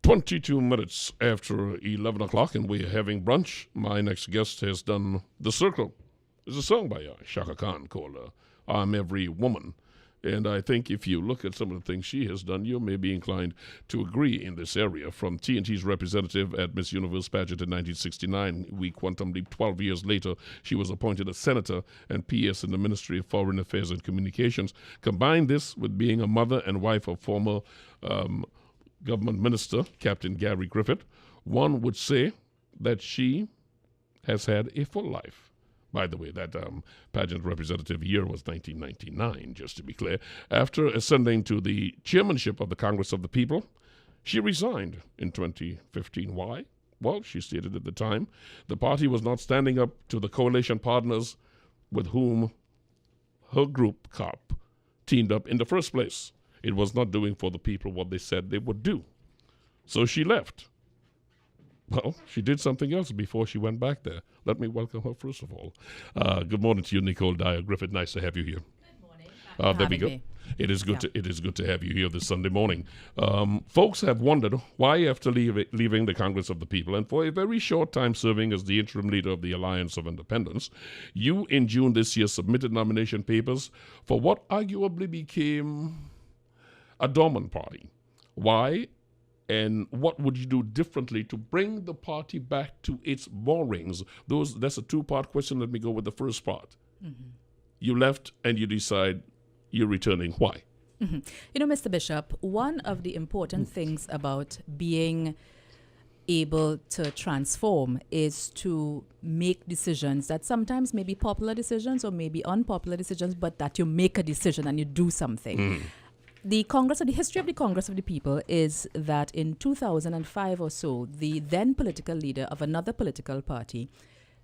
22 minutes after 11 o'clock, and we're having brunch. My next guest has done The Circle. It's a song by Shaka Khan called I'm Every Woman. And I think if you look at some of the things she has done, you may be inclined to agree in this area. From T&T's representative at Miss Universe pageant in 1969, we quantum leap 12 years later, she was appointed a senator and PS in the Ministry of Foreign Affairs and Communications. Combine this with being a mother and wife of former government minister, Captain Gary Griffith, one would say that she has had a full life. By the way, that pageant representative year was 1999, just to be clear. After ascending to the chairmanship of the Congress of the People, she resigned in 2015. Why? Well, she stated at the time, the party was not standing up to the coalition partners with whom her group, COP, teamed up in the first place. It was not doing for the people what they said they would do. So she left. Well, she did something else before she went back there. Let me welcome her first of all. Good morning to you, Nicole, Dyer, Griffith. Nice to have you here. Good morning. There we go. It is good. It is good to have you here this Sunday morning. Folks have wondered why, after leaving the Congress of the People and for a very short time serving as the interim leader of the Alliance of Independence, you in June this year submitted nomination papers for what arguably became a dormant party. Why? And what would you do differently to bring the party back to its moorings? That's a two-part question. Let me go with the first part. Mm-hmm. You left and you decide you're returning. Why? Mm-hmm. You know, Mr. Bishop, one of the important things about being able to transform is to make decisions that sometimes may be popular decisions or maybe unpopular decisions, but that you make a decision and you do something. Mm. The history of the Congress of the People is that in 2005 or so, the then political leader of another political party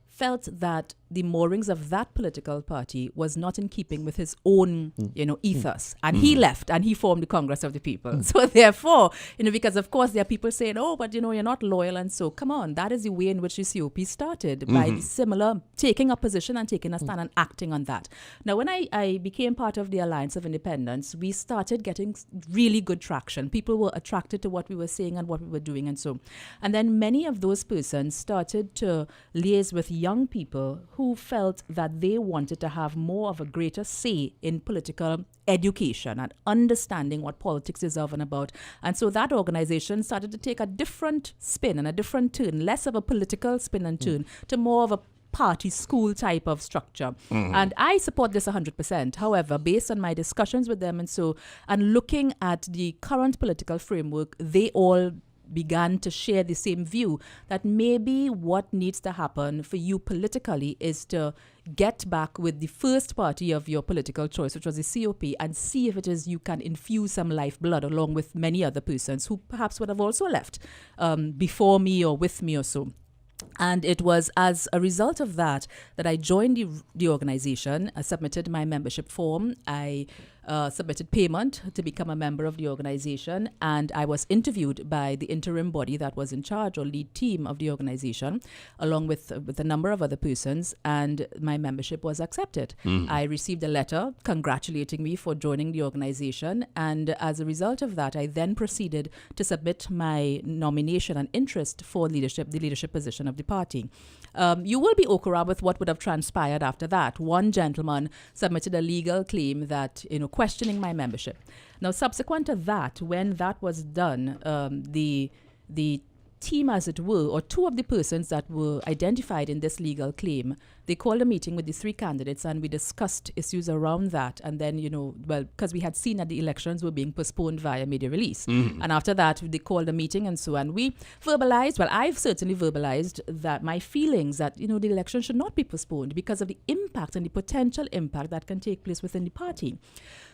felt that the moorings of that political party was not in keeping with his own, ethos. And he left and he formed the Congress of the People. So therefore, because of course there are people saying, oh, but you're not loyal. And so come on, that is the way in which the COP started, by the similar taking a position and taking a stand and acting on that. Now, when I became part of the Alliance of Independence, we started getting really good traction. People were attracted to what we were saying and what we were doing. And then many of those persons started to liaise with young people who felt that they wanted to have more of a greater say in political education and understanding what politics is of and about. And so that organization started to take a different spin and a different turn, less of a political spin and turn to more of a party school type of structure. And I support this 100%. However, based on my discussions with them and looking at the current political framework, they all began to share the same view that maybe what needs to happen for you politically is to get back with the first party of your political choice, which was the COP, and see if it is you can infuse some lifeblood along with many other persons who perhaps would have also left before me or with me or so. And it was as a result of that I joined the organization. I submitted my membership form. I submitted payment to become a member of the organization, and I was interviewed by the interim body that was in charge or lead team of the organization, along with a number of other persons, and my membership was accepted. I received a letter congratulating me for joining the organization, and as a result of that, I then proceeded to submit my nomination and interest for the leadership position of the party. You will be okra with what would have transpired after that. One gentleman submitted a legal claim that, questioning my membership. Now, subsequent to that, when that was done, the team, as it were, or two of the persons that were identified in this legal claim, they called a meeting with the three candidates and we discussed issues around that. And then, because we had seen that the elections were being postponed via media release. And after that, they called a meeting and so on. We verbalized, I've certainly verbalized that my feelings that, the election should not be postponed because of the impact and the potential impact that can take place within the party.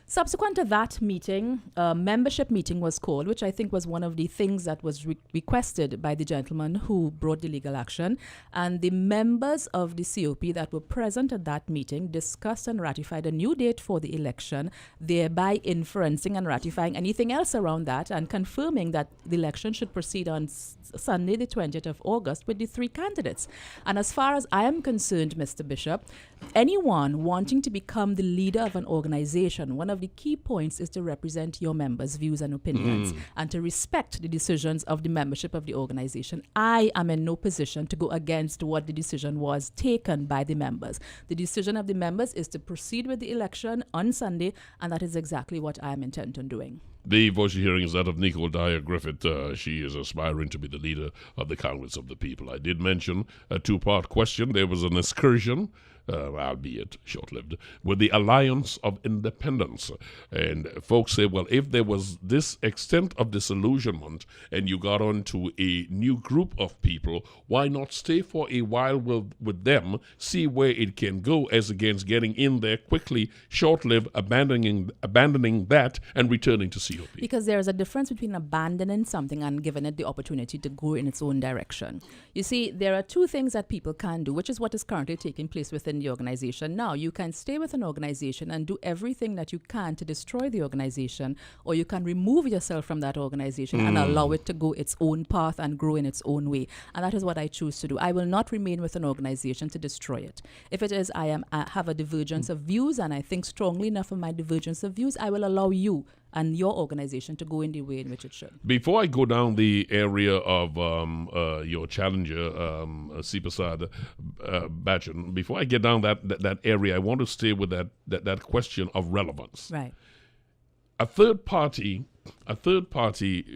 Subsequent to that meeting, a membership meeting was called, which I think was one of the things that was requested by the gentleman who brought the legal action. And the members of the COP that were present at that meeting discussed and ratified a new date for the election, thereby inferencing and ratifying anything else around that and confirming that the election should proceed on Sunday, the 20th of August, with the three candidates. And as far as I am concerned, Mr. Bishop, anyone wanting to become the leader of an organization, one of of the key points is to represent your members' views and opinions and to respect the decisions of the membership of the organization. I am in no position to go against what the decision was taken by the members. The decision of the members is to proceed with the election on Sunday, and that is exactly what I am intent on doing. The voice you're hearing is that of Nicole Dyer Griffith. She is aspiring to be the leader of the Congress of the People. I did mention a two-part question. There was an excursion, albeit short-lived, with the Alliance of Independence. And folks say, well, if there was this extent of disillusionment and you got onto a new group of people, why not stay for a while with them, see where it can go, as against getting in there quickly, short-lived, abandoning that and returning to COP? Because there is a difference between abandoning something and giving it the opportunity to go in its own direction. You see, there are two things that people can do, which is what is currently taking place within the organization. Now, you can stay with an organization and do everything that you can to destroy the organization, or you can remove yourself from that organization and allow it to go its own path and grow in its own way. And that is what I choose to do. I will not remain with an organization to destroy it. If it is I have a divergence of views and I think strongly enough of my divergence of views, I will allow you and your organization to go in the way in which it should. Before I go down the area of your challenger, Sipasad Bachan, before I get down that area, I want to stay with that question of relevance. Right. A third party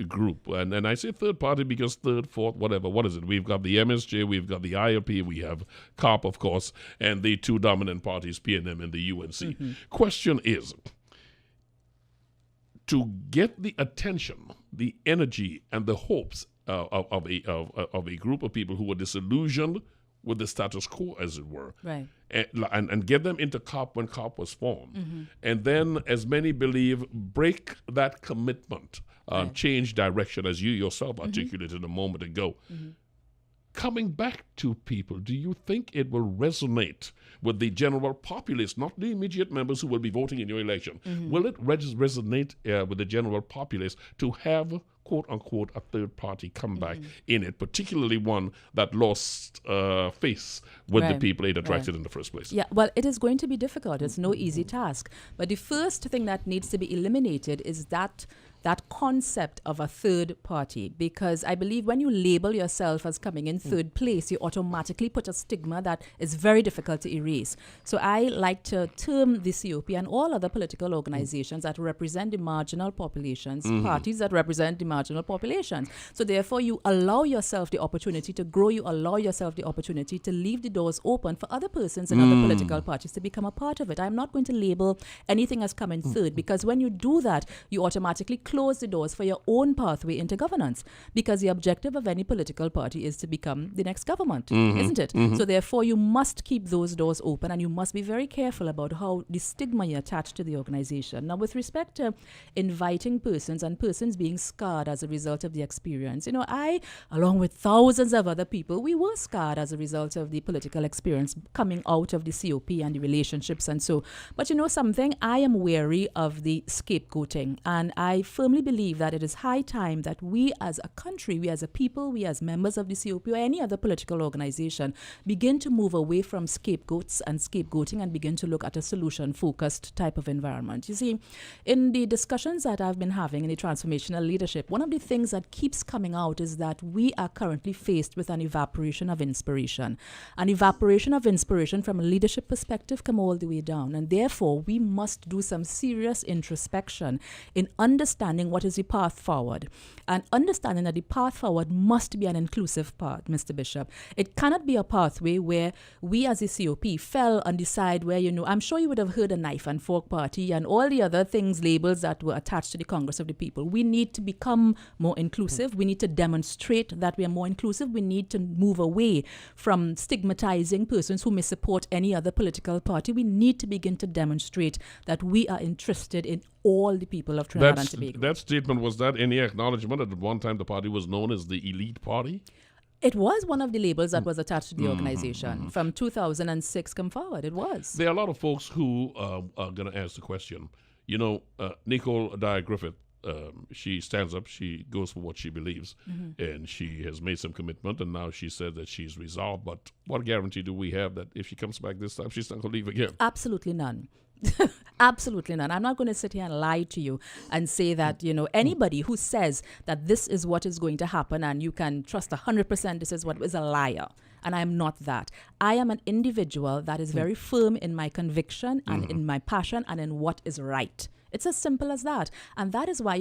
group, and I say third party because third, fourth, whatever, what is it? We've got the MSJ, we've got the IRP, we have COP, of course, and the two dominant parties, PNM and the UNC. Question is, to get the attention, the energy, and the hopes of a group of people who were disillusioned with the status quo, as it were, right, and get them into COP when COP was formed, and then, as many believe, break that commitment, change direction, as you yourself articulated a moment ago. Coming back to people, do you think it will resonate with the general populace, not the immediate members who will be voting in your election? Will it resonate with the general populace to have, quote unquote, a third party come back in it, particularly one that lost face with the people it attracted in the first place? Yeah, well, it is going to be difficult. It's no easy task. But the first thing that needs to be eliminated is that concept of a third party, because I believe when you label yourself as coming in third place, you automatically put a stigma that is very difficult to erase. So I like to term the COP and all other political organizations that represent the marginal populations, parties that represent the marginal populations. So therefore, you allow yourself the opportunity to grow, you allow yourself the opportunity to leave the doors open for other persons and other political parties to become a part of it. I'm not going to label anything as coming third, because when you do that, you automatically close the doors for your own pathway into governance, because the objective of any political party is to become the next government, isn't it? So therefore, you must keep those doors open, and you must be very careful about how the stigma you attach to the organization. Now, with respect to inviting persons and persons being scarred as a result of the experience, I, along with thousands of other people, we were scarred as a result of the political experience coming out of the COP and the relationships and so. But something, I am wary of the scapegoating, and I firmly believe that it is high time that we as a country, we as a people, we as members of the COP or any other political organization begin to move away from scapegoats and scapegoating and begin to look at a solution-focused type of environment. You see, in the discussions that I've been having in the transformational leadership, one of the things that keeps coming out is that we are currently faced with an evaporation of inspiration. An evaporation of inspiration from a leadership perspective come all the way down, and therefore we must do some serious introspection in understanding what is the path forward, and understanding that the path forward must be an inclusive path, Mr. Bishop. It cannot be a pathway where we as a COP fell on the side where, I'm sure you would have heard a knife and fork party and all the other things, labels that were attached to the Congress of the People. We need to become more inclusive. We need to demonstrate that we are more inclusive. We need to move away from stigmatizing persons who may support any other political party. We need to begin to demonstrate that we are interested in all the people of Trinidad and Tobago. That statement, was that any acknowledgement that at one time the party was known as the elite party? It was one of the labels that was attached to the organization from 2006 come forward. It was. There are a lot of folks who are going to ask the question. Nicole Dyer Griffith, she stands up, she goes for what she believes, and she has made some commitment, and now she said that she's resolved. But what guarantee do we have that if she comes back this time, she's not going to leave again? Absolutely none. Absolutely not. I'm not going to sit here and lie to you and say that, anybody who says that this is what is going to happen and you can trust 100% this is what is a liar. And I'm not that. I am an individual that is very firm in my conviction and in my passion and in what is right. It's as simple as that. And that is why,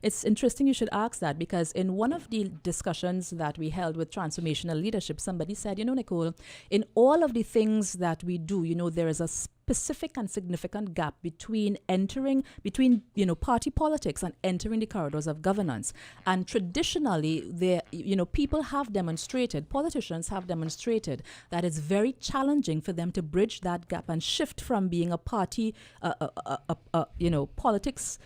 it's interesting you should ask that, because in one of the discussions that we held with transformational leadership, somebody said, Nicole, in all of the things that we do, there is a specific and significant gap between party politics and entering the corridors of governance. And traditionally, people have demonstrated, politicians have demonstrated that it's very challenging for them to bridge that gap and shift from being a party, politics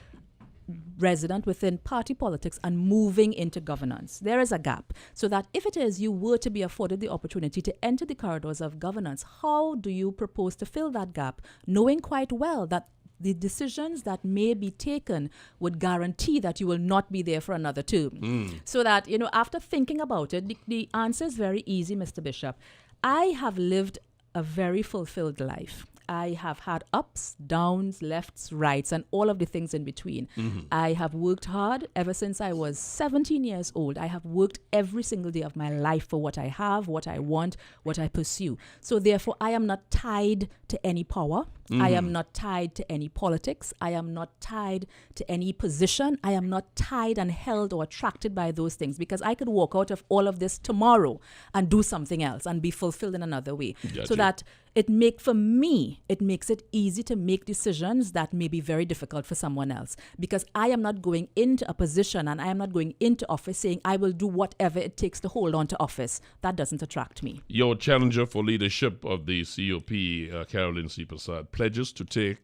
resident within party politics and moving into governance. There is a gap. So that if it is you were to be afforded the opportunity to enter the corridors of governance, how do you propose to fill that gap, knowing quite well that the decisions that may be taken would guarantee that you will not be there for another term? So that, after thinking about it, the answer is very easy, Mr. Bishop. I have lived a very fulfilled life. I have had ups, downs, lefts, rights, and all of the things in between. I have worked hard ever since I was 17 years old. I have worked every single day of my life for what I have, what I want, what I pursue. So therefore, I am not tied to any power. I am not tied to any politics. I am not tied to any position. I am not tied and held or attracted by those things, because I could walk out of all of this tomorrow and do something else and be fulfilled in another way. Gotcha. So that it makes it easy to make decisions that may be very difficult for someone else, because I am not going into a position and I am not going into office saying I will do whatever it takes to hold on to office. That doesn't attract me. Your challenger for leadership of the COP, Carolyn C. Prasad, pledges to take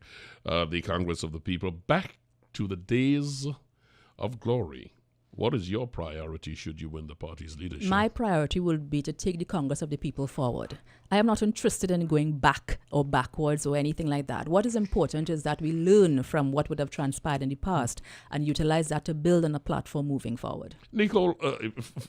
the Congress of the People back to the days of glory. What is your priority should you win the party's leadership? My priority would be to take the Congress of the People forward. I am not interested in going back or backwards or anything like that. What is important is that we learn from what would have transpired in the past and utilize that to build on a platform moving forward. Nicole,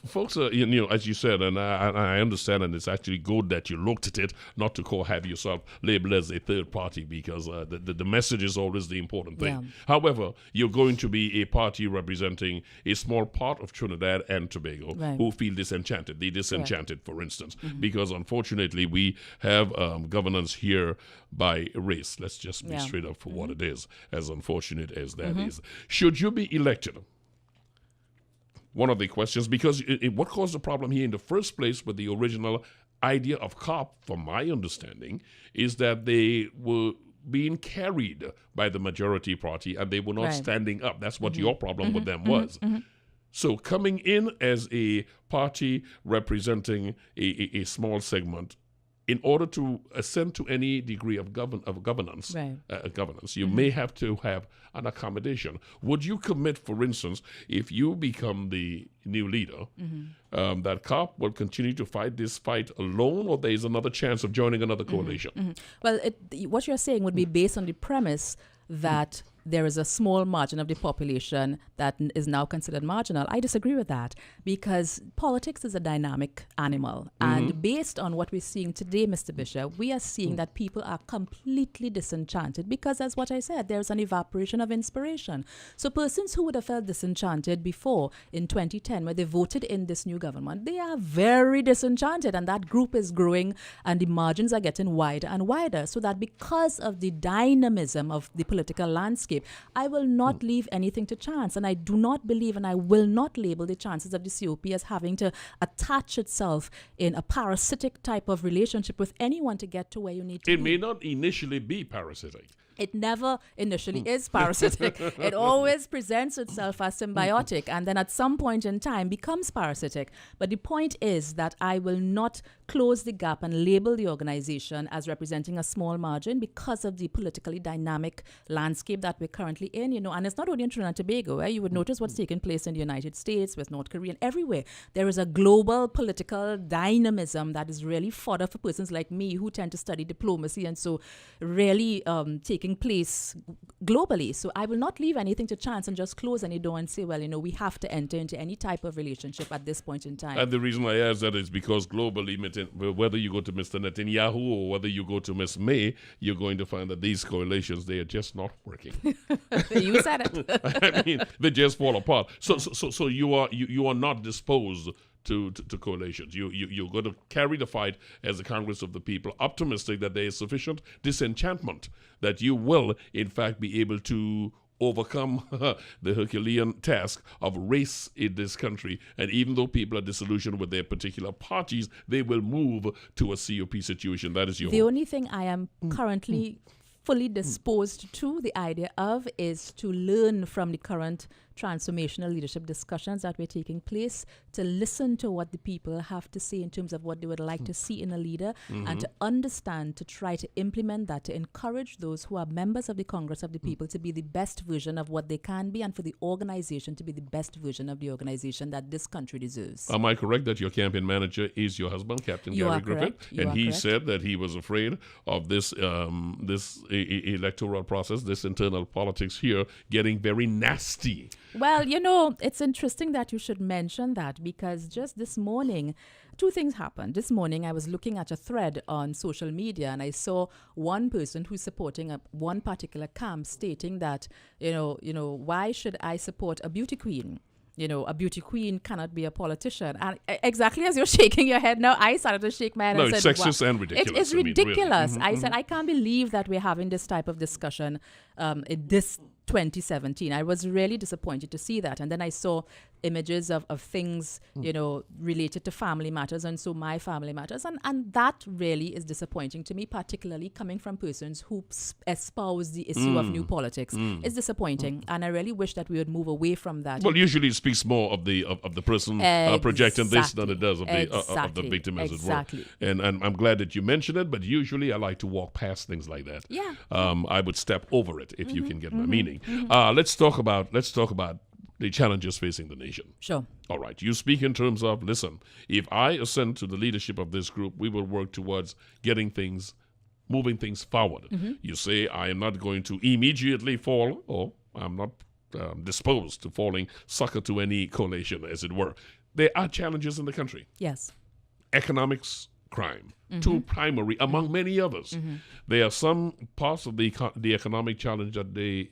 folks, as you said, and I understand, and it's actually good that you looked at it, not to have yourself labeled as a third party, because the message is always the important thing. Yeah. However, you're going to be a party representing a small part of Trinidad and Tobago who feel disenchanted. They disenchanted, for instance, because unfortunately we have governance here by race. Let's just be straight up for what it is, as unfortunate as that is. Should you be elected? One of the questions, because what caused the problem here in the first place with the original idea of COP, from my understanding, is that they were being carried by the majority party and they were not standing up. That's what your problem with them was. So coming in as a party representing a small segment, in order to ascend to any degree of governance, you may have to have an accommodation. Would you commit, for instance, if you become the new leader, that COP will continue to fight this fight alone, or there is another chance of joining another coalition? Well, what you're saying would be based on the premise that there is a small margin of the population that is now considered marginal. I disagree with that, because politics is a dynamic animal. And based on what we're seeing today, Mr. Bishop, we are seeing that people are completely disenchanted because, as what I said, there's an evaporation of inspiration. So persons who would have felt disenchanted before in 2010, where they voted in this new government, they are very disenchanted, and that group is growing and the margins are getting wider and wider. So that because of the dynamism of the political landscape, I will not leave anything to chance, and I do not believe, and I will not label the chances of the COP as having to attach itself in a parasitic type of relationship with anyone to get to where you need to be. It may not initially be parasitic. It never initially is parasitic. It always presents itself as symbiotic, and then at some point in time becomes parasitic. But the point is that I will not close the gap and label the organization as representing a small margin because of the politically dynamic landscape that we're currently in, and it's not only in Trinidad and Tobago. You would notice what's taking place in the United States with North Korea and everywhere. There is a global political dynamism that is really fodder for persons like me who tend to study diplomacy, and so really taking taking place globally. So I will not leave anything to chance and just close any door and say, well, we have to enter into any type of relationship at this point in time. And the reason I ask that is because globally, whether you go to Mr. Netanyahu or whether you go to Ms. May, you're going to find that these coalitions, they are just not working. You said it. I mean, they just fall apart. So you are not disposed to coalitions. You're going to carry the fight as the Congress of the People, optimistic that there is sufficient disenchantment that you will, in fact, be able to overcome the Herculean task of race in this country. And even though people are disillusioned with their particular parties, they will move to a COP situation. That is your The hope. only thing I am currently fully disposed to the idea of is to learn from the current transformational leadership discussions that were taking place, to listen to what the people have to say in terms of what they would like to see in a leader, and to understand, to try to implement that, to encourage those who are members of the Congress of the People to be the best version of what they can be, and for the organization to be the best version of the organization that this country deserves. Am I correct that your campaign manager is your husband, Captain You Gary are Griffith? correct. You And are he correct. said that he was afraid of this electoral process, this internal politics here, getting very nasty. Well, it's interesting that you should mention that, because just this morning, two things happened. This morning, I was looking at a thread on social media, and I saw one person who's supporting one particular camp stating that, why should I support a beauty queen? A beauty queen cannot be a politician. And exactly as you're shaking your head now, I started to shake my head and It's said, sexist and ridiculous. It's I mean, really. ridiculous. I said, I can't believe that we're having this type of discussion in this 2017. I was really disappointed to see that. And then I saw images of things, related to family matters, and so my family matters. And that really is disappointing to me, particularly coming from persons who espouse the issue of new politics. It's disappointing. And I really wish that we would move away from that. Well, usually it speaks more of the person projecting this than it does of the victim, as it were. And I'm glad that you mentioned it, but usually I like to walk past things like that. Yeah. I would step over it, if you can get my meaning. Let's talk about the challenges facing the nation. Sure. All right. You speak in terms of, listen, if I ascend to the leadership of this group, we will work towards moving things forward. You say, I am not going to immediately fall, or I'm not disposed to falling sucker to any coalition, as it were. There are challenges in the country. Yes. Economics, crime, two primary, among many others. There are some parts of the economic challenge that the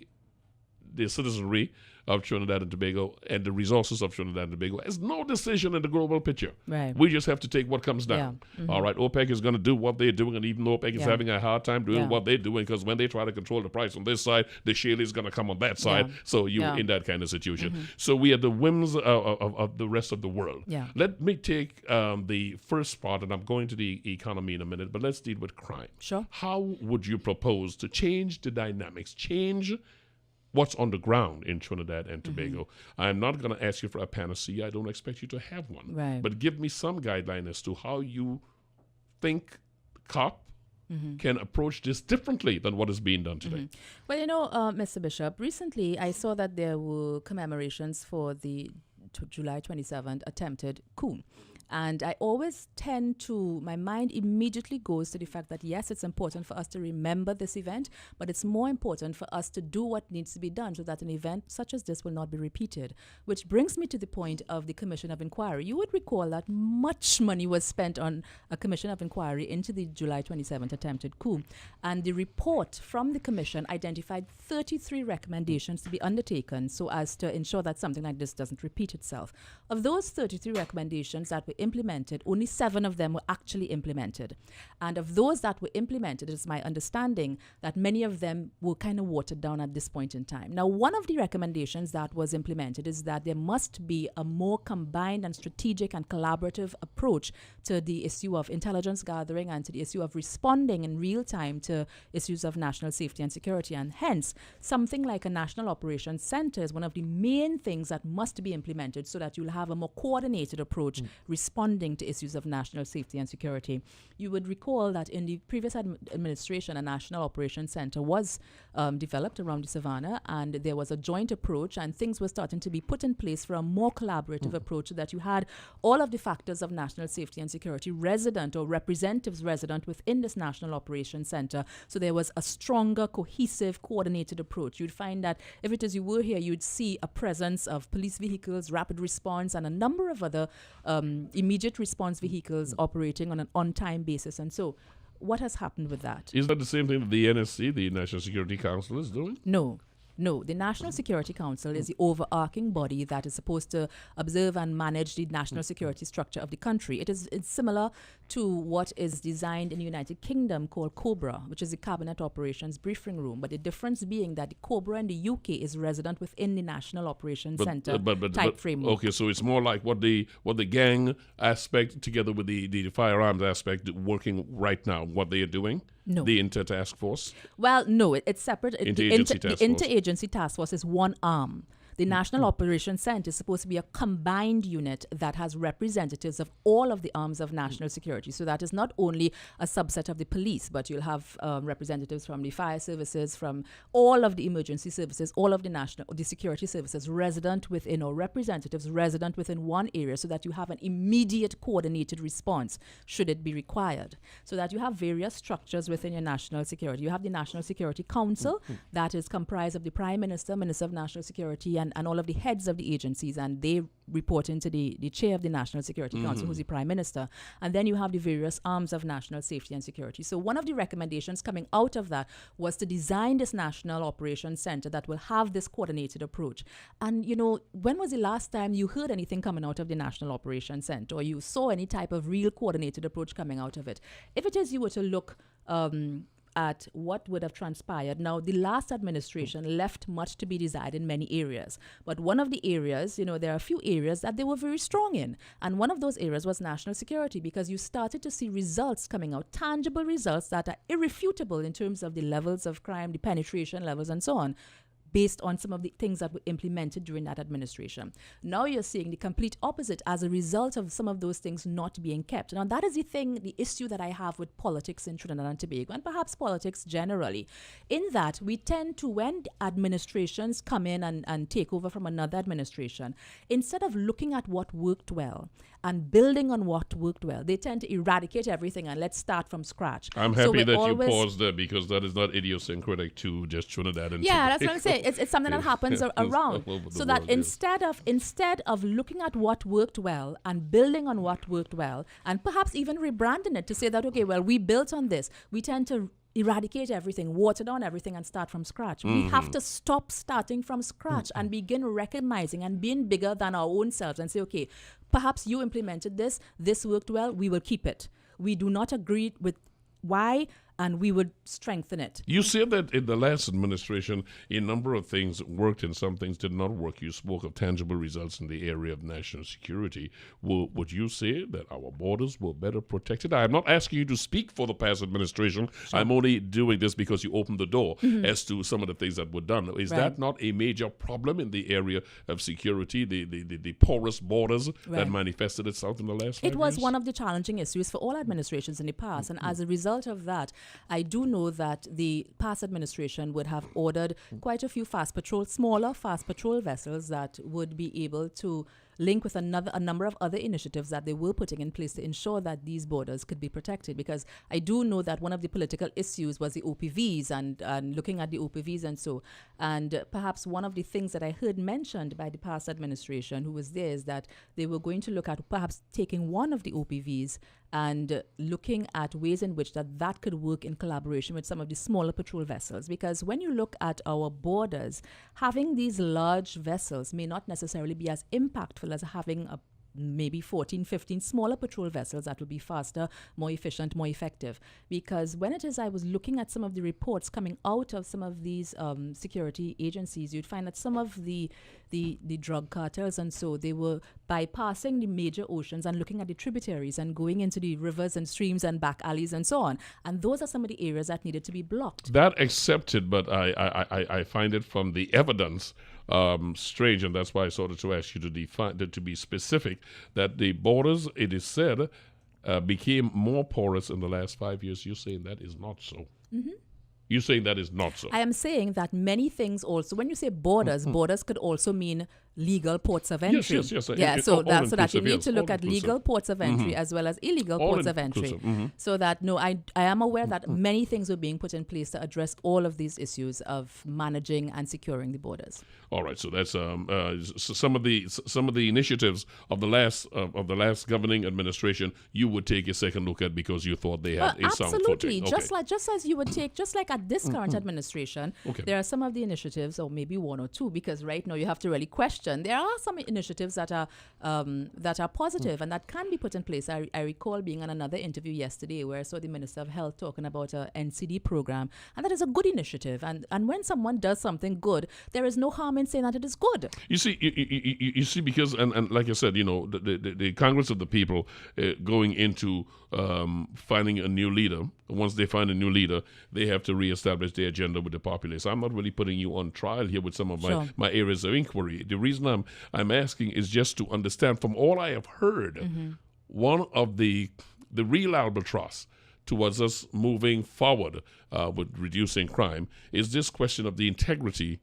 citizenry of Trinidad and Tobago and the resources of Trinidad and Tobago has no decision in the global picture. Right. We just have to take what comes down. All right, OPEC is going to do what they're doing, and even though OPEC is having a hard time doing what they're doing, because when they try to control the price on this side, the shale is going to come on that side. So you're in that kind of situation. So we are the whims of the rest of the world. Let me take the first part, and I'm going to the economy in a minute, but let's deal with crime. Sure. How would you propose to change the dynamics, change what's on the ground in Trinidad and Tobago? I'm not going to ask you for a panacea. I don't expect you to have one. Right. But give me some guideline as to how you think COP can approach this differently than what is being done today. Well, Mr. Bishop, recently I saw that there were commemorations for the July 27th attempted coup. And I always my mind immediately goes to the fact that, yes, it's important for us to remember this event, but it's more important for us to do what needs to be done so that an event such as this will not be repeated. Which brings me to the point of the Commission of Inquiry. You would recall that much money was spent on a Commission of Inquiry into the July 27th attempted coup. And the report from the Commission identified 33 recommendations to be undertaken so as to ensure that something like this doesn't repeat itself. Of those 33 recommendations that were implemented, only 7 of them were actually implemented. And of those that were implemented, it's my understanding that many of them were kind of watered down at this point in time. Now, one of the recommendations that was implemented is that there must be a more combined and strategic and collaborative approach to the issue of intelligence gathering and to the issue of responding in real time to issues of national safety and security. And hence, something like a National Operations Center is one of the main things that must be implemented implemented so that you'll have a more coordinated approach responding to issues of national safety and security. You would recall that in the previous administration, a National Operations Center was developed around the Savannah, and there was a joint approach, and things were starting to be put in place for a more collaborative approach so that you had all of the factors of national safety and security resident or representatives resident within this National Operations Center. So there was a stronger, cohesive, coordinated approach. You'd find that if it is you were here, you'd see a presence of police vehicles, rapid response, and a number of other immediate response vehicles operating on an on-time basis. And so what has happened with that? Is that the same thing that the NSC, the National Security Council, is doing? No, the National Security Council is the overarching body that is supposed to observe and manage the national security structure of the country. It's similar to what is designed in the United Kingdom called COBRA, which is the Cabinet Operations Briefing Room. But the difference being that the COBRA in the UK is resident within the National Operations Centre type framework. Okay, so it's more like what the gang aspect together with the firearms aspect working right now, what they are doing? No. The Inter-Task Force? Well, no, it's separate. Interagency Task Force. The Interagency Task Force is one arm. The National Operations Center is supposed to be a combined unit that has representatives of all of the arms of national security. So that is not only a subset of the police, but you'll have representatives from the fire services, from all of the emergency services, all of the security services resident within, or representatives resident within one area, so that you have an immediate coordinated response should it be required. So that you have various structures within your national security. You have the National Security Council that is comprised of the Prime Minister, Minister of National Security, and all of the heads of the agencies, and they report into the chair of the National Security Council, who's the Prime Minister. And then you have the various arms of national safety and security. So one of the recommendations coming out of that was to design this National Operations Center that will have this coordinated approach. And, when was the last time you heard anything coming out of the National Operations Center, or you saw any type of real coordinated approach coming out of it? If it is you were to look at what would have transpired. Now, the last administration left much to be desired in many areas. But one of the areas, there are a few areas that they were very strong in. And one of those areas was national security, because you started to see results coming out, tangible results that are irrefutable in terms of the levels of crime, the penetration levels, and so on, based on some of the things that were implemented during that administration. Now you're seeing the complete opposite as a result of some of those things not being kept. Now that is the issue that I have with politics in Trinidad and Tobago, and perhaps politics generally, in that we tend to, when administrations come in and take over from another administration, instead of looking at what worked well and building on what worked well, they tend to eradicate everything and let's start from scratch. I'm happy that you paused there, because that is not idiosyncratic to just Trinidad and Tobago. That's what I'm saying. It's something that happens around. So that instead of looking at what worked well and building on what worked well, and perhaps even rebranding it to say that, okay, well, we built on this, we tend to eradicate everything, water down everything, and start from scratch. We have to stop starting from scratch and begin recognizing and being bigger than our own selves and say, okay, perhaps you implemented this worked well, we will keep it. We do not agree with why, and we would strengthen it. You said that in the last administration, a number of things worked and some things did not work. You spoke of tangible results in the area of national security. Would you say that our borders were better protected? I am not asking you to speak for the past administration. Sure. I'm only doing this because you opened the door as to some of the things that were done. Is that not a major problem in the area of security, the porous borders that manifested itself in the last 5 years? It was one of the challenging issues for all administrations in the past, and as a result of that, I do know that the past administration would have ordered quite a few smaller fast patrol vessels that would be able to link with a number of other initiatives that they were putting in place to ensure that these borders could be protected. Because I do know that one of the political issues was the OPVs and looking at the OPVs and perhaps one of the things that I heard mentioned by the past administration who was there is that they were going to look at perhaps taking one of the OPVs and looking at ways in which that could work in collaboration with some of the smaller patrol vessels. Because when you look at our borders, having these large vessels may not necessarily be as impactful as having maybe 14, 15 smaller patrol vessels that will be faster, more efficient, more effective. Because when I was looking at some of the reports coming out of some of these security agencies, you'd find that some of the drug cartels and so they were bypassing the major oceans and looking at the tributaries and going into the rivers and streams and back alleys and so on. And those are some of the areas that needed to be blocked. That accepted, but I find it from the evidence strange, and that's why I started to ask you to define, to be specific, that the borders, it is said, became more porous in the last 5 years. You're saying that is not so. You're saying that is not so. I am saying that many things also, when you say borders, borders could also mean legal ports of entry. Yes. Yeah, so that you need to look at all-inclusive. legal ports of entry as well as illegal ports of entry. All-inclusive. So that, no, I am aware that many things were being put in place to address all of these issues of managing and securing the borders. All right, so that's some of the initiatives of the last governing administration you would take a second look at because you thought they had a sound absolutely. footing. Okay. Just as you would take, just like at this current administration, Okay. there are some of the initiatives, or maybe one or two, because right now you have to really question. There are some initiatives that are positive and that can be put in place. I recall being on another interview yesterday where I saw the Minister of Health talking about a NCD program, and that is a good initiative. And when someone does something good, there is no harm in saying that it is good. You see, you see, because and like I said, you know, the Congress of the People going into finding a new leader. Once they find a new leader, they have to reestablish their agenda with the populace. I'm not really putting you on trial here with some of my areas of inquiry. The reason I'm asking is just to understand from all I have heard, one of the real albatross towards us moving forward with reducing crime is this question of the integrity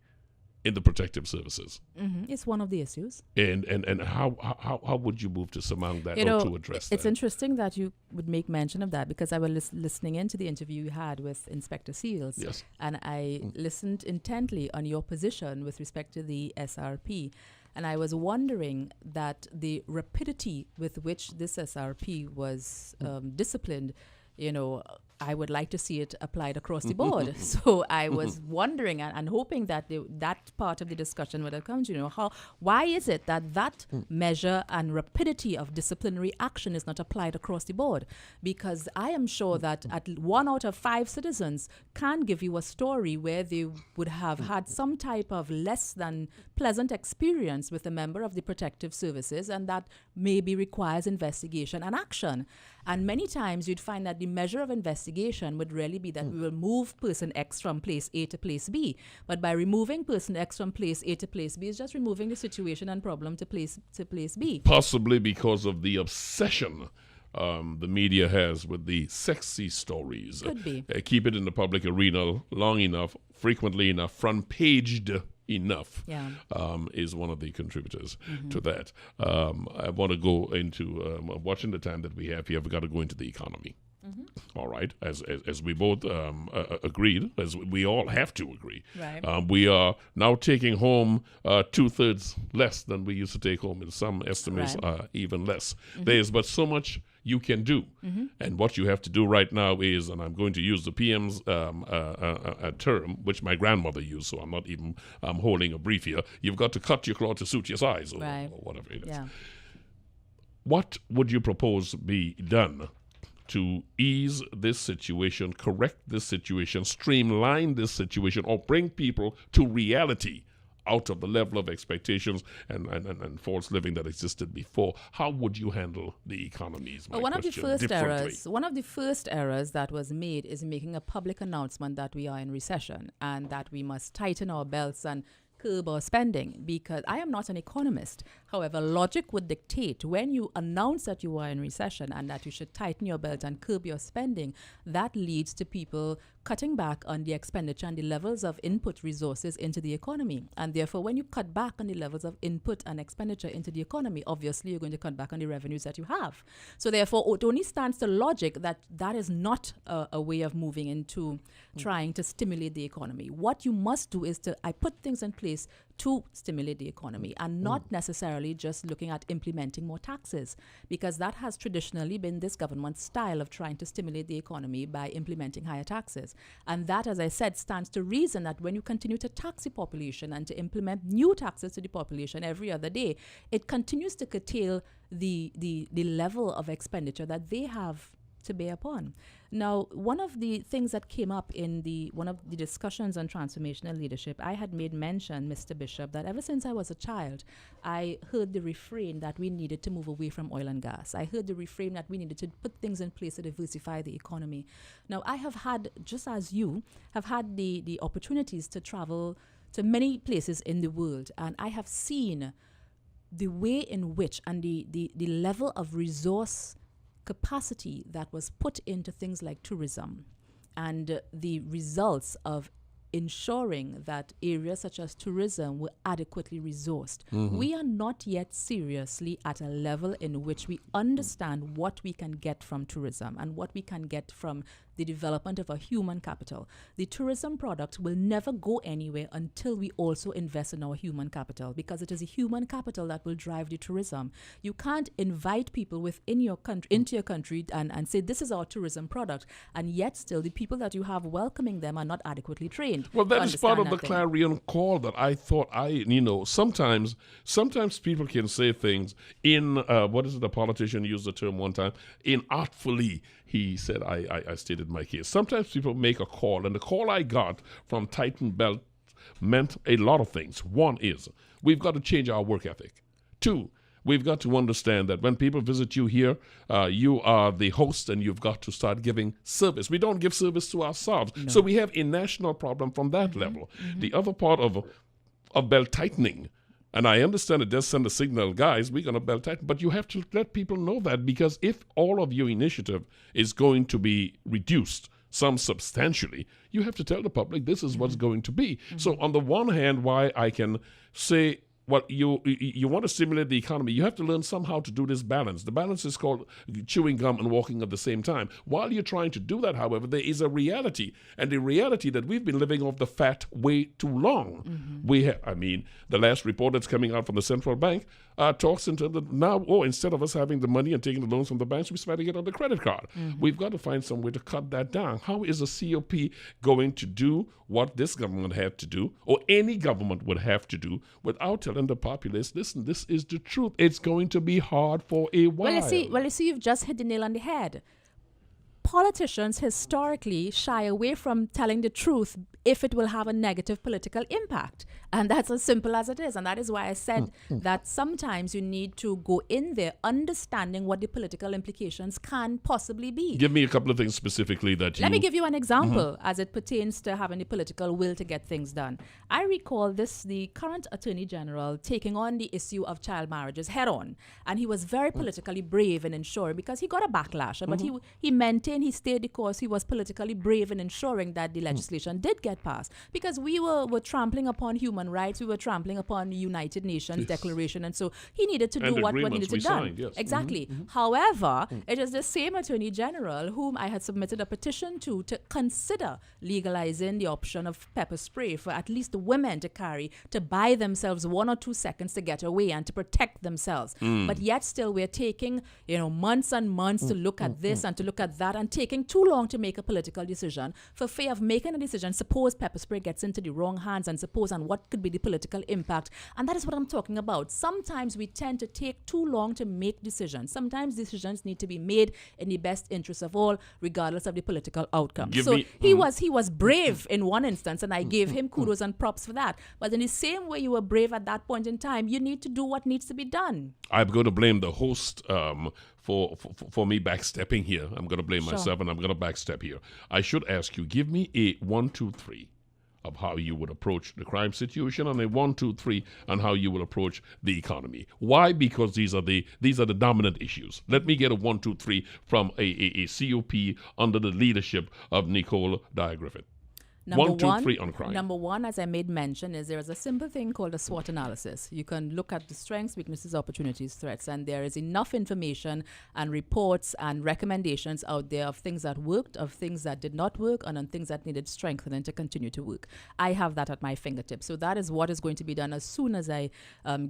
in the protective services. It's one of the issues. And how would you move to surmount that or to address that? It's interesting that you would make mention of that because I was listening into the interview you had with Inspector Seals. Yes. And I listened intently on your position with respect to the SRP. And I was wondering that the rapidity with which this SRP was disciplined, you know, I would like to see it applied across the board. So I was wondering and hoping that that part of the discussion would have come to, you know, why is it that measure and rapidity of disciplinary action is not applied across the board? Because I am sure that at 1 out of 5 citizens can give you a story where they would have had some type of less than pleasant experience with a member of the protective services, and that maybe requires investigation and action. And many times you'd find that the measure of investigation would really be that we will move person X from place A to place B. But by removing person X from place A to place B is just removing the situation and problem to place B. Possibly because of the obsession the media has with the sexy stories. Could be. Keep it in the public arena long enough, frequently enough, front-paged enough is one of the contributors to that. I want to go into, watching the time that we have here, we've got to go into the economy. All right, as we both agreed, as we all have to agree, Right. we are now taking home 2/3 less than we used to take home. In some estimates, even less. There is but so much you can do, and what you have to do right now is, and I'm going to use the PM's term, which my grandmother used, so I'm not even holding a brief here. You've got to cut your cloth to suit your size, or whatever it is. Yeah. What would you propose be done to ease this situation, correct this situation, streamline this situation, or bring people to reality out of the level of expectations and false living that existed before? How would you handle the economies? One of the first errors that was made is making a public announcement that we are in recession and that we must tighten our belts and curb our spending, because I am not an economist. However, logic would dictate when you announce that you are in recession and that you should tighten your belt and curb your spending, that leads to people cutting back on the expenditure and the levels of input resources into the economy. And therefore, when you cut back on the levels of input and expenditure into the economy, obviously you're going to cut back on the revenues that you have. So therefore, it only stands to logic that that is not a way of moving into trying to stimulate the economy. What you must do is I put things in place to stimulate the economy and not necessarily just looking at implementing more taxes, because that has traditionally been this government's style of trying to stimulate the economy by implementing higher taxes. And that, as I said, stands to reason that when you continue to tax the population and to implement new taxes to the population every other day, it continues to curtail the level of expenditure that they have to bear upon. Now, one of the things that came up in one of the discussions on transformational leadership, I had made mention, Mr. Bishop, that ever since I was a child, I heard the refrain that we needed to move away from oil and gas. I heard the refrain that we needed to put things in place to diversify the economy. Now, I have had, just as you, have had the opportunities to travel to many places in the world, and I have seen the way in which and the level of resource capacity that was put into things like tourism and the results of ensuring that areas such as tourism were adequately resourced. We are not yet seriously at a level in which we understand what we can get from tourism and what we can get from the development of a human capital. The tourism product will never go anywhere until we also invest in our human capital, because it is a human capital that will drive the tourism. You can't invite people within your country into your country and say this is our tourism product, and yet still the people that you have welcoming them are not adequately trained. Well, that is part of the thing. clarion call that I thought sometimes people can say things in, what is it, a politician used the term one time, inartfully. He said, I stated my case. Sometimes people make a call, and the call I got from Titan Belt meant a lot of things. One is, we've got to change our work ethic. Two, we've got to understand that when people visit you here, you are the host and you've got to start giving service. We don't give service to ourselves. No. So we have a national problem from that level. The other part of belt tightening, and I understand it does send a signal, guys, we're going to belt tighten, but you have to let people know that, because if all of your initiative is going to be reduced, some substantially, you have to tell the public this is what's going to be. So on the one hand, why I can say, well, you want to stimulate the economy, you have to learn somehow to do this balance. The balance is called chewing gum and walking at the same time. While you're trying to do that, however, there is a reality, and the reality that we've been living off the fat way too long. The last report that's coming out from the central bank talks into now, instead of us having the money and taking the loans from the banks, we start to get on the credit card. We've got to find some way to cut that down. How is a COP going to do what this government had to do, or any government would have to do, without telling the populace, listen, this is the truth. It's going to be hard for a while. Well, you see, you've just hit the nail on the head. Politicians historically shy away from telling the truth if it will have a negative political impact. And that's as simple as it is. And that is why I said that sometimes you need to go in there understanding what the political implications can possibly be. Give me a couple of things specifically that Let me give you an example as it pertains to having the political will to get things done. I recall the current Attorney General taking on the issue of child marriages head on. And he was very politically brave in ensuring, because he got a backlash, but he maintained, he stayed the course. He was politically brave in ensuring that the legislation did get passed, because we were trampling upon human rights, we were trampling upon the United Nations Declaration, and so he needed to do what needed to be done. Yes. Exactly. However, it is the same Attorney General whom I had submitted a petition to consider legalizing the option of pepper spray for at least the women to carry, to buy themselves 1 or 2 seconds to get away and to protect themselves. But yet still we're taking months and months to look at this and to look at that, and taking too long to make a political decision for fear of making a decision. Suppose pepper spray gets into the wrong hands, and what could be the political impact. And that is what I'm talking about. Sometimes we tend to take too long to make decisions. Sometimes decisions need to be made in the best interest of all, regardless of the political outcome. He was brave in one instance, and I gave him kudos and props for that. But in the same way you were brave at that point in time, you need to do what needs to be done. I'm going to blame the host for me backstepping here. I'm going to blame myself, and I'm going to backstep here. I should ask you, give me a 1, 2, 3 of how you would approach the crime situation, and a 1, 2, 3 on how you will approach the economy. Why? Because these are the dominant issues. Let me get a 1, 2, 3 from a COP under the leadership of Nicole, Dyer, Griffith. Number 1, 2, 3 on crime. Number one, as I made mention, is there is a simple thing called a SWOT analysis. You can look at the strengths, weaknesses, opportunities, threats, and there is enough information and reports and recommendations out there of things that worked, of things that did not work, and on things that needed strengthening to continue to work. I have that at my fingertips. So that is what is going to be done as soon as I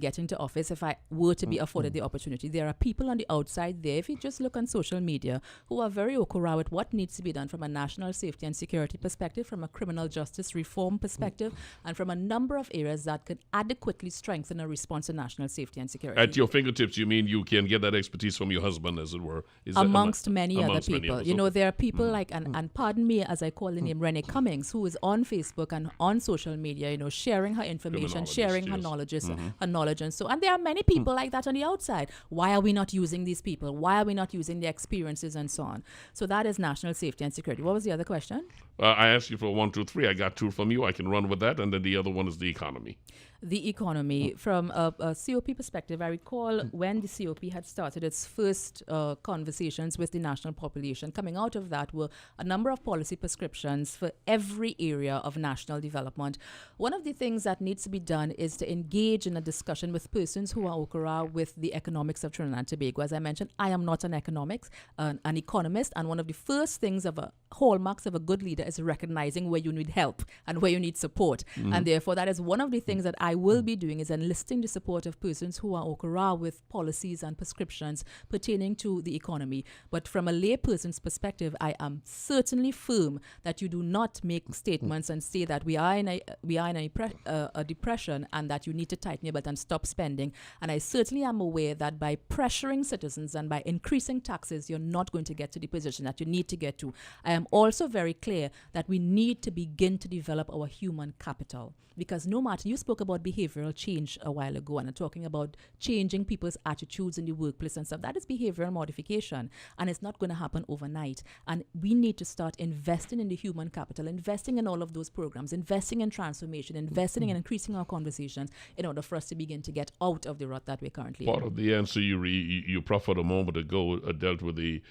get into office, if I were to be afforded the opportunity. There are people on the outside there, if you just look on social media, who are very okra with what needs to be done from a national safety and security perspective, from a criminal justice reform perspective, and from a number of areas that could adequately strengthen a response to national safety and security. At your fingertips, you mean you can get that expertise from your husband, as it were? Amongst many other people. There are people like, and pardon me as I call the name Rennie Cummings, who is on Facebook and on social media, sharing her information, sharing her knowledge, and there are many people like that on the outside. Why are we not using these people? Why are we not using their experiences and so on? So that is national safety and security. What was the other question? I asked you for 1, 2, 3. I got 2 from you. I can run with that. And then the other one is the economy. The economy, from a COP perspective, I recall when the COP had started its first conversations with the national population, coming out of that were a number of policy prescriptions for every area of national development. One of the things that needs to be done is to engage in a discussion with persons who are okra with the economics of Trinidad and Tobago. As I mentioned, I am not an economics, an economist, and one of the first things of hallmarks of a good leader is recognizing where you need help and where you need support. And therefore, that is one of the things that I will be doing, is enlisting the support of persons who are okra with policies and prescriptions pertaining to the economy. But from a layperson's perspective, I am certainly firm that you do not make statements and say that we are in a depression and that you need to tighten your belt and stop spending. And I certainly am aware that by pressuring citizens and by increasing taxes, you're not going to get to the position that you need to get to. I am also very clear that we need to begin to develop our human capital, because no matter, you spoke about behavioral change a while ago and talking about changing people's attitudes in the workplace and stuff. That is behavioral modification, and it's not going to happen overnight. And we need to start investing in the human capital, investing in all of those programs, investing in transformation, investing in increasing our conversations in order for us to begin to get out of the rut that we're currently in. Part of the answer you proffered a moment ago dealt with the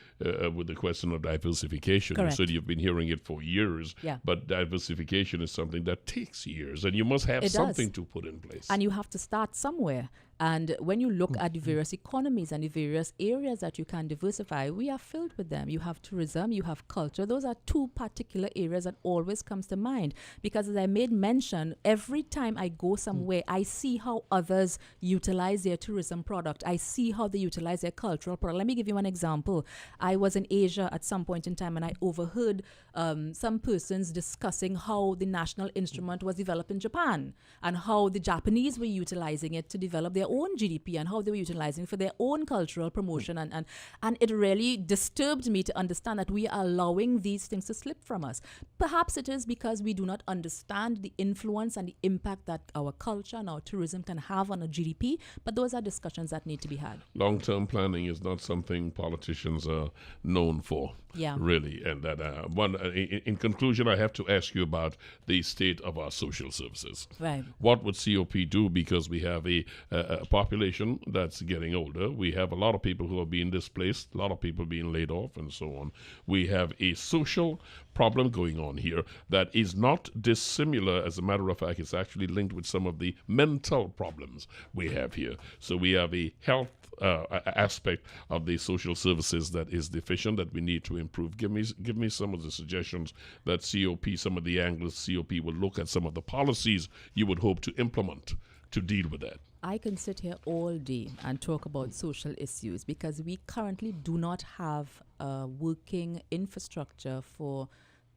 question of diversification. Correct. You said you've been hearing it for years, Yeah. but diversification is something that takes years, and you must have something to put in place. And you have to start somewhere. And when you look at the various economies and the various areas that you can diversify, we are filled with them. You have tourism, you have culture. Those are 2 particular areas that always comes to mind. Because as I made mention, every time I go somewhere, I see how others utilize their tourism product. I see how they utilize their cultural product. Let me give you an example. I was in Asia at some point in time, and I overheard some persons discussing how the national instrument was developed in Japan and how the Japanese were utilizing it to develop their own GDP and how they were utilizing for their own cultural promotion. And it really disturbed me to understand that we are allowing these things to slip from us. Perhaps it is because we do not understand the influence and the impact that our culture and our tourism can have on a GDP, but those are discussions that need to be had. Long-term planning is not something politicians are known for, really. And that in conclusion, I have to ask you about the state of our social services. Right. What would COP do? Because we have a population that's getting older. We have a lot of people who are being displaced, a lot of people being laid off, and so on. We have a social problem going on here that is not dissimilar. As a matter of fact, it's actually linked with some of the mental problems we have here. So we have a health aspect of the social services that is deficient, that we need to improve. Give me some of the suggestions that COP, some of the angles COP will look at, some of the policies you would hope to implement to deal with that. I can sit here all day and talk about social issues because we currently do not have a working infrastructure for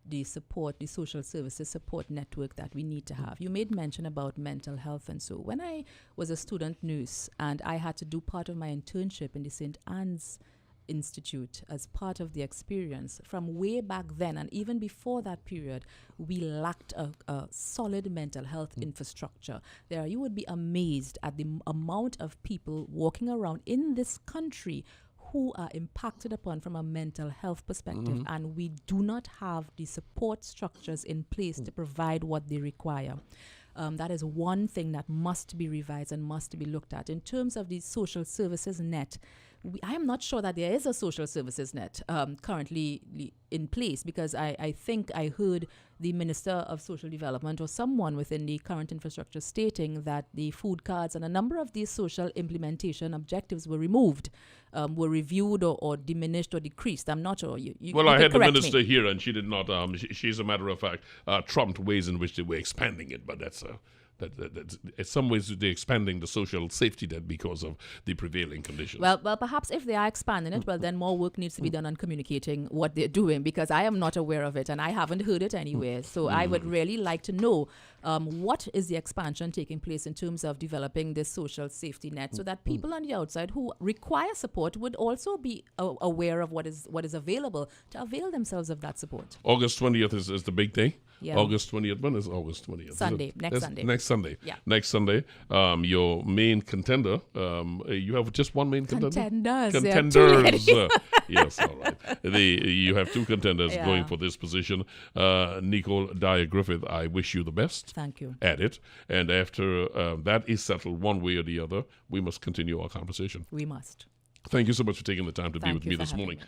the support, the social services support network that we need to have. You made mention about mental health, and so when I was a student nurse and I had to do part of my internship in the St. Anne's Institute as part of the experience, from way back then and even before that period, we lacked a solid mental health infrastructure. You would be amazed at the amount of people walking around in this country who are impacted upon from a mental health perspective, and we do not have the support structures in place to provide what they require. That is one thing that must be revised and must be looked at. In terms of the social services net, I am not sure that there is a social services net currently in place, because I think I heard the Minister of Social Development or someone within the current infrastructure stating that the food cards and a number of these social implementation objectives were removed, were reviewed or diminished or decreased. I'm not sure. I had the minister here, and she did not. She's, a matter of fact, trumped ways in which they were expanding it, but that's in some ways they're expanding the social safety net because of the prevailing conditions. Well, perhaps if they are expanding it, well, then more work needs to be done on communicating what they're doing, because I am not aware of it and I haven't heard it anywhere. So I would really like to know what is the expansion taking place in terms of developing this social safety net, so that people on the outside who require support would also be aware of what is available to avail themselves of that support. August 20th is the big day. Yeah. August 20th. When is August 20th? Sunday. Next Sunday. Next Sunday. Yeah. Next Sunday. Your main contender. You have just one main contender? Contenders. Contenders. Yes, all right. You have two contenders Yeah. going for this position. Nicole, Dyer, Griffith, I wish you the best Thank you. at it. And after that is settled one way or the other, we must continue our conversation. We must. Thank you so much for taking the time to be Thank with you me for this having morning. me.